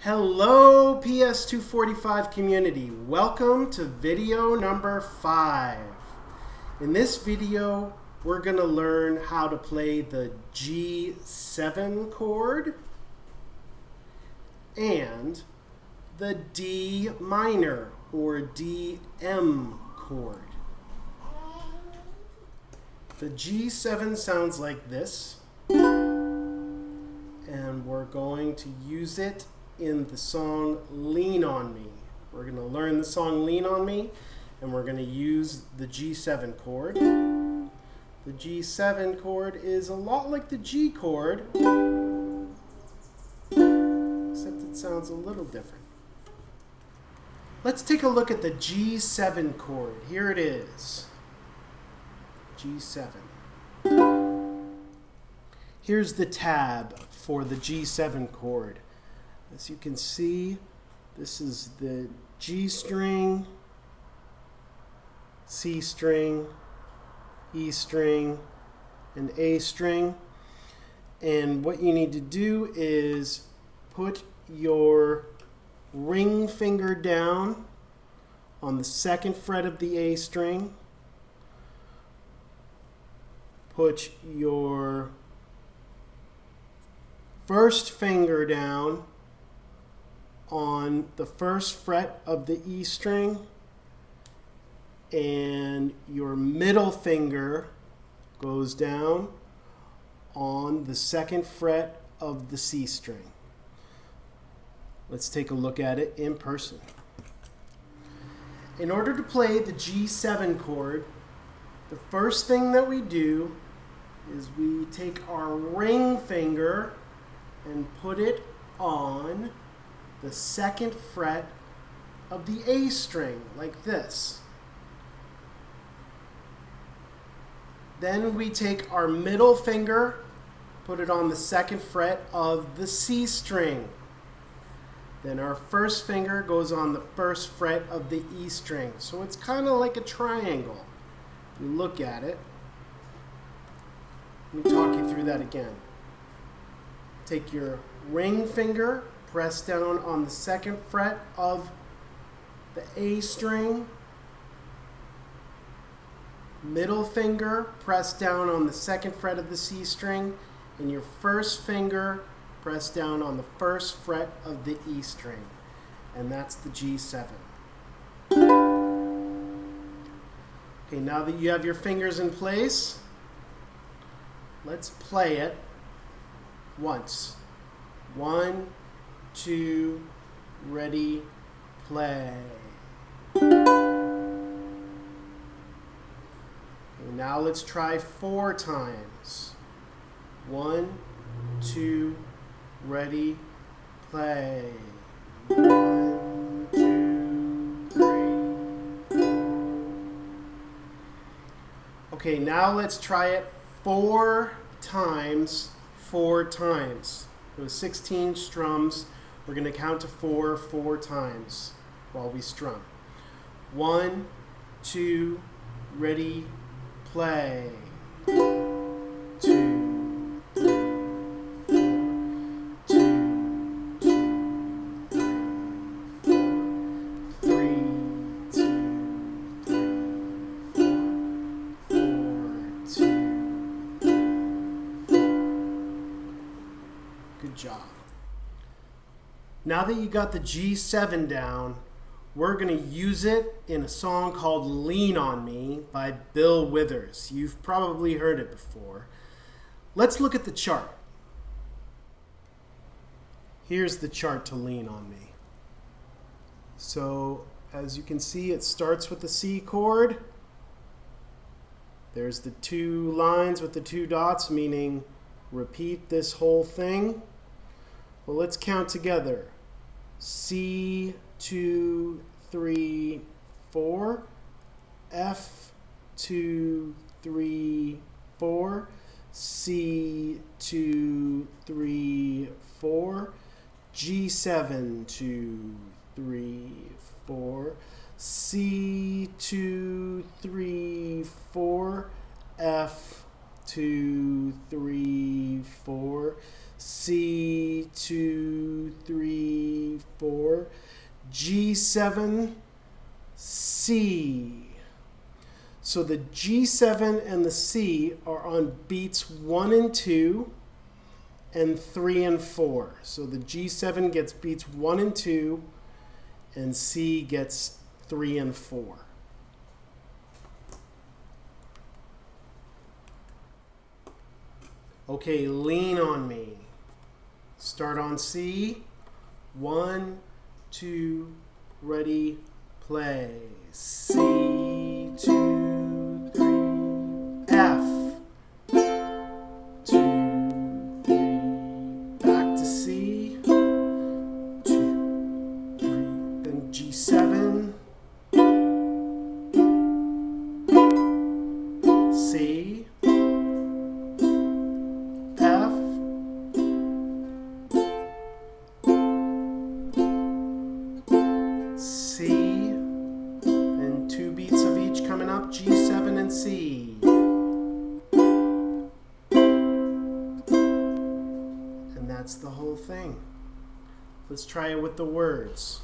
Hello PS245 community, welcome to video number 5. In this video we're going to learn how to play the G7 chord and the D minor or DM chord. The G7 sounds like this, and we're going to use it in the song Lean On Me. We're going to learn the song Lean On Me, and we're going to use the G7 chord. The G7 chord is a lot like the G chord, except it sounds a little different. Let's take a look at the G7 chord. Here it is. G7. Here's the tab for the G7 chord. As you can see, this is the G string, C string, E string, and A string. And what you need to do is put your ring finger down on the 2nd fret of the A string. Put your 1st finger down on the 1st fret of the E string, and your middle finger goes down on the 2nd fret of the C string. Let's take a look at it in person. In order to play the G7 chord, the first thing that we do is we take our ring finger and put it on the 2nd fret of the A string, like this. Then we take our middle finger, put it on the 2nd fret of the C string. Then our 1st finger goes on the 1st fret of the E string. So it's kind of like a triangle. If you look at it, let me talk you through that again. Take your ring finger, press down on the 2nd fret of the A string. Middle finger, press down on the 2nd fret of the C string. And your 1st finger, press down on the 1st fret of the E string. And that's the G7. Okay, now that you have your fingers in place, let's play it once. 1, 2, ready, play. Okay, now let's try 4 times. 1, 2, ready, play. 1, 2, 3, 4. Okay, now let's try it 4 times. 4 times. Those 16 strums, we're going to count to 4 times while we strum. 1, 2, ready, play. 2, 3, 4. 2, 2, 3, 4. 3, 2, 3, 4. 4, 2. Good job. Now that you got the G7 down, we're going to use it in a song called Lean On Me by Bill Withers. You've probably heard it before. Let's look at the chart. Here's the chart to Lean On Me. So, as you can see, it starts with the C chord. There's the 2 lines with the 2 dots, meaning repeat this whole thing. Well, let's count together. C, 2, 3, 4. F, 2, 3, 4. C, 2, 3, 4. G7, 2, 3, 4. C, 2, 3, 4. F, 2, 3, 4. C, 2, 3, G7, C. So the G7 and the C are on beats 1 and 2 and 3 and 4. So the G7 gets beats 1 and 2 and C gets 3 and 4. Okay, lean on me. Start on C. 1, 2, ready, play. C, 2, 3, F. 2, 3, back to C. 2, 3, then G7. C. C, and 2 beats of each coming up, G7 and C. And that's the whole thing. Let's try it with the words.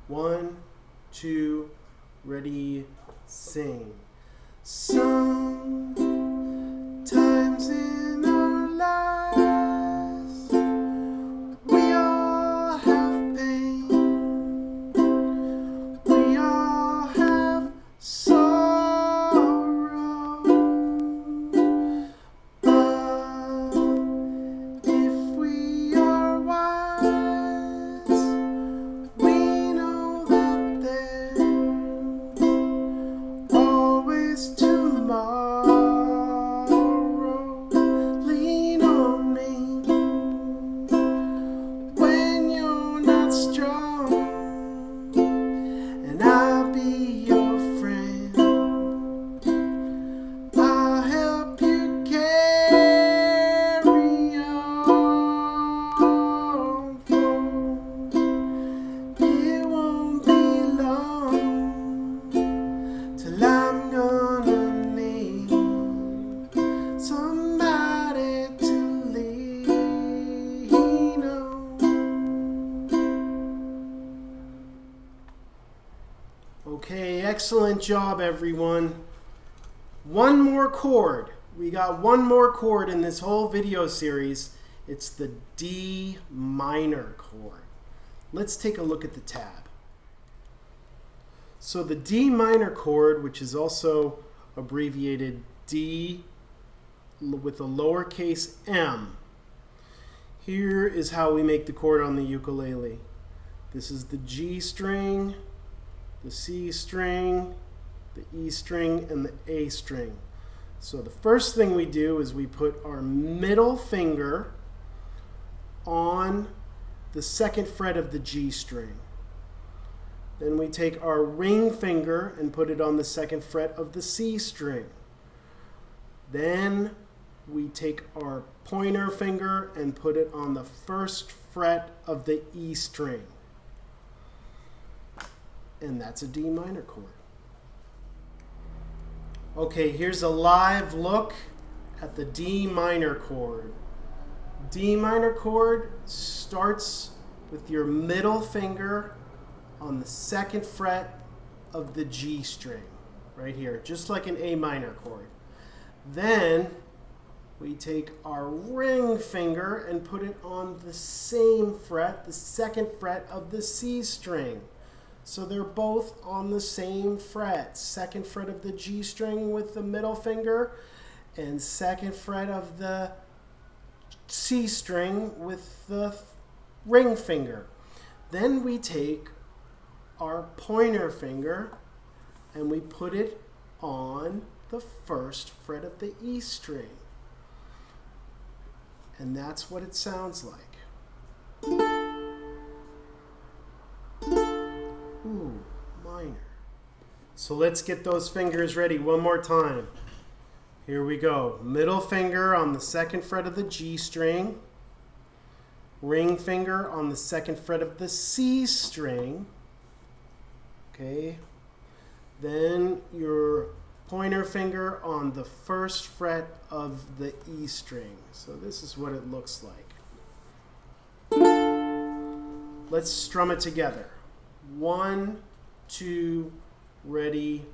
1, 2, ready, sing. Sometimes in our lives we all have pain, we all have sorrow, but if we are wise, we know that there's always tomorrow. Lean on me when you're not strong, and I'll be your friend. I'll help you carry on, for it won't be long till I'm gonna need somebody to lean on. Okay, excellent job, everyone. One more chord. We got one more chord in this whole video series. It's the D minor chord. Let's take a look at the tab. So the D minor chord, which is also abbreviated D with a lowercase m. Here is how we make the chord on the ukulele. This is the G string, the C string, the E string, and the A string. So the first thing we do is we put our middle finger on the second fret of the G string. Then we take our ring finger and put it on the second fret of the C string. Then we take our pointer finger and put it on the first fret of the E string. And that's a D minor chord. Okay, here's a live look at the D minor chord. D minor chord starts with your middle finger on the second fret of the G string, right here, just like an A minor chord. Then we take our ring finger and put it on the same fret, the second fret of the C string. So they're both on the same fret. Second fret of the G string with the middle finger, and second fret of the C string with the ring finger. Then we take our pointer finger and we put it on the first fret of the E string. And that's what it sounds like. Ooh, minor. So let's get those fingers ready one more time. Here we go. Middle finger on the second fret of the G string. Ring finger on the second fret of the C string. Okay. Then your pointer finger on the first fret of the E string. So this is what it looks like. Let's strum it together. 1, 2, ready,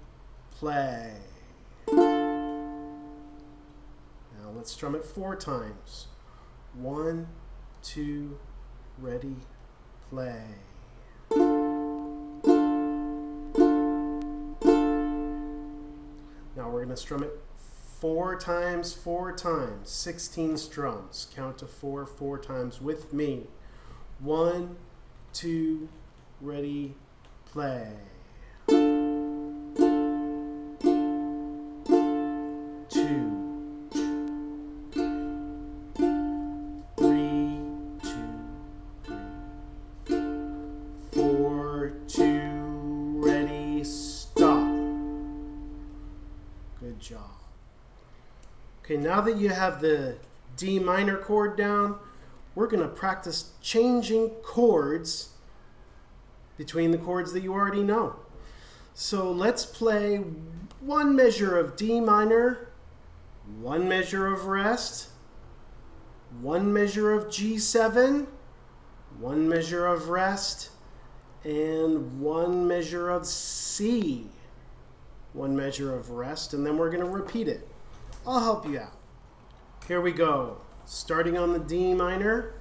play. Now let's strum it 4 times. 1, 2, ready, play. Now we're going to strum it 4 times, 16 strums. Count to 4, 4 times with me. 1, 2, ready, play. 2, 3, 4, 2, ready, stop. Good job. Okay, now that you have the D minor chord down, we're going to practice changing chords between the chords that you already know. So let's play 1 measure of D minor, 1 measure of rest, 1 measure of G7, 1 measure of rest, and 1 measure of C. 1 measure of rest, and then we're going to repeat it. I'll help you out. Here we go. Starting on the D minor.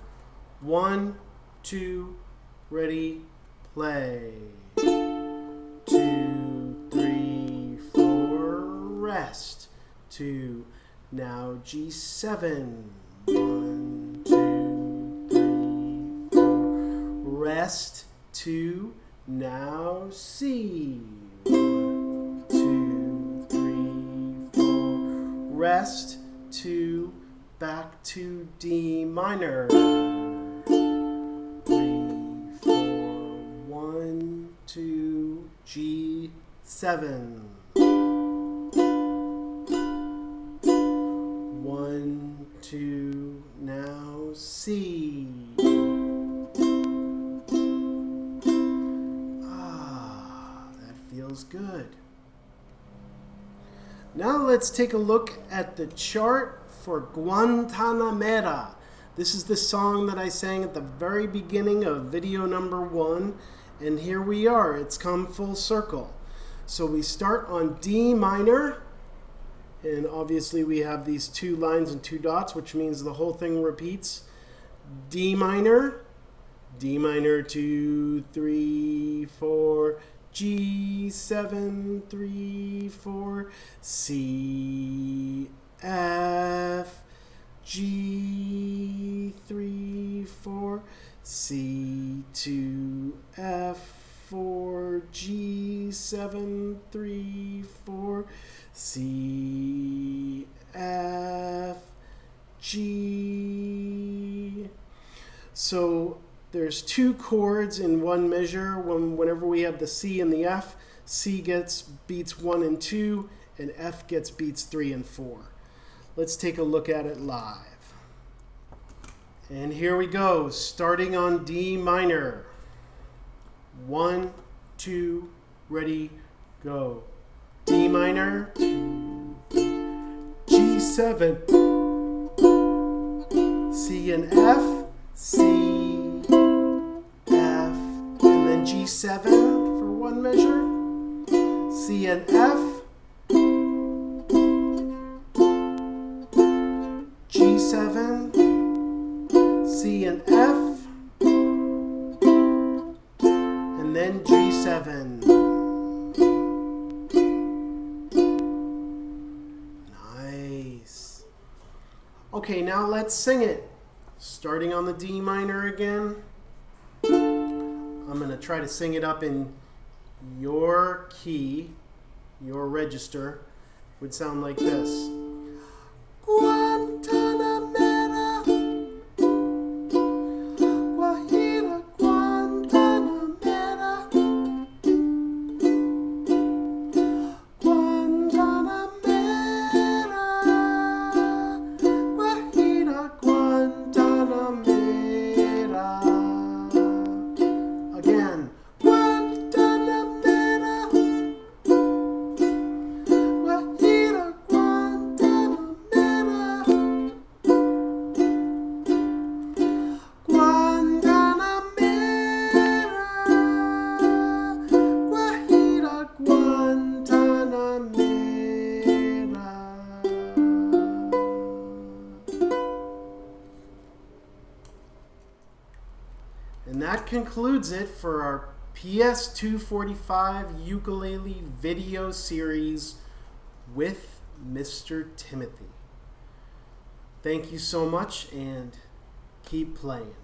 1, 2, ready, play. 2, 3, 4, rest. 2, now G7. 1, 2, 3, 4, rest. 2, now C. 1, 2, 3, 4, rest. 2, back to D minor. 3, 4, 1, 2, G7. 1, 2, now C. That feels good. Now let's take a look at the chart for Guantanamera. This is the song that I sang at the very beginning of video number 1, and here we are. It's come full circle. So we start on D minor, and obviously we have these 2 lines and 2 dots, which means the whole thing repeats. D minor, 2, 3, 4, G7, 3, 4, C, F, G, 3, 4, C, 2, F, 4, G7, 3, 4, C, F, G. So there's 2 chords in 1 measure. Whenever we have the C and the F, C gets beats 1 and 2, and F gets beats 3 and 4. Let's take a look at it live. And here we go, starting on D minor. 1, 2, ready, go. D minor, G7, C and F, C, F, and then G7 for 1 measure, C and F, G7, C and F, and then G7. Nice. Okay, now let's sing it. Starting on the D minor again. I'm going to try to sing it up in your key, your register. Would sound like this. Guantanamera, Guajira, Guantanamera, Guantanamera, Guajira, Guantanamera. Again, Guantanamera, Guajira, Guantanamera. And that concludes it for our PS245 ukulele video series with Mr. Timothy. Thank you so much, and keep playing.